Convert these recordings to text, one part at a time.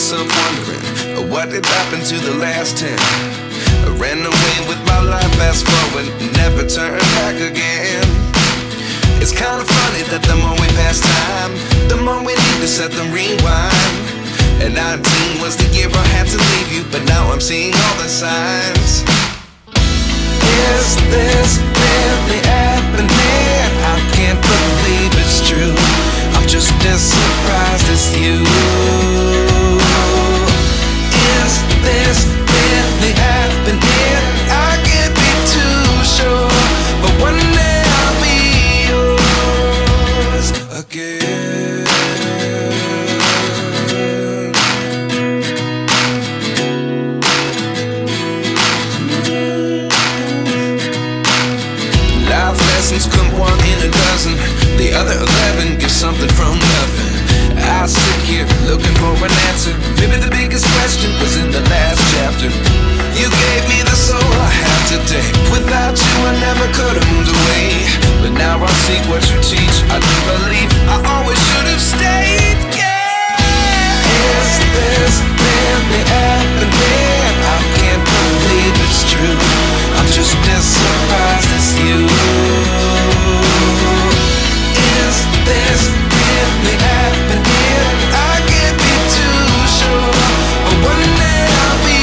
myself wondering what had happened to the last 10. I ran away with my life, fast forward, never turn back again. It's kinda funny that the more we pass time, the more we need to set them rewind. And 19 was the year I had to leave you, but now I'm seeing all the signs. Is this really happening? I can't believe it's true. I'm just as surprised as you. Is this really happening? I can't be too sure, but one day I'll be yours again. Life lessons come one in a dozen. The other 11 get something from nothing. I sit here looking for an answer. Maybe the biggest question was in the last chapter. You gave me the soul I have today. Without you I never could have moved away. But now I see what you teach. I do believe I always should have stayed. Yeah. Is this really happening? I can't believe it's true. I'm just as surprised as you. Is this really happening? I can't be too sure, but one day I'll be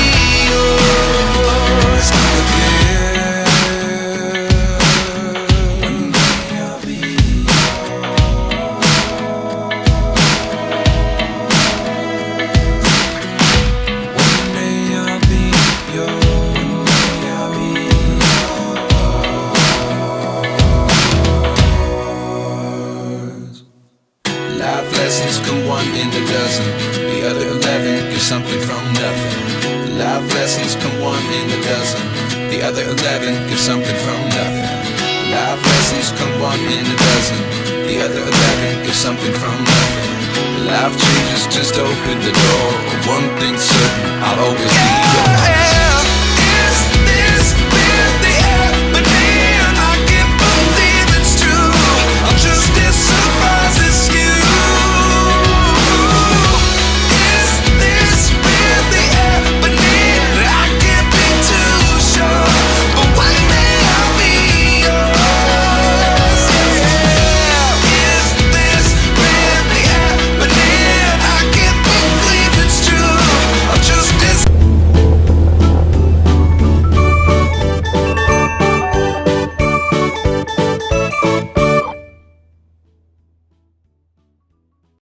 yours again. One day I'll be yours. One day I'll be yours. One day I'll be yours. Life lessons come one in a dozen. The other 11 get something from nothing. Life lessons come one in a dozen. The other 11 get something from nothing. Life lessons come one in a dozen. The other 11 get something from nothing. Life changes just open the door. One thing's certain, I'll always be yours.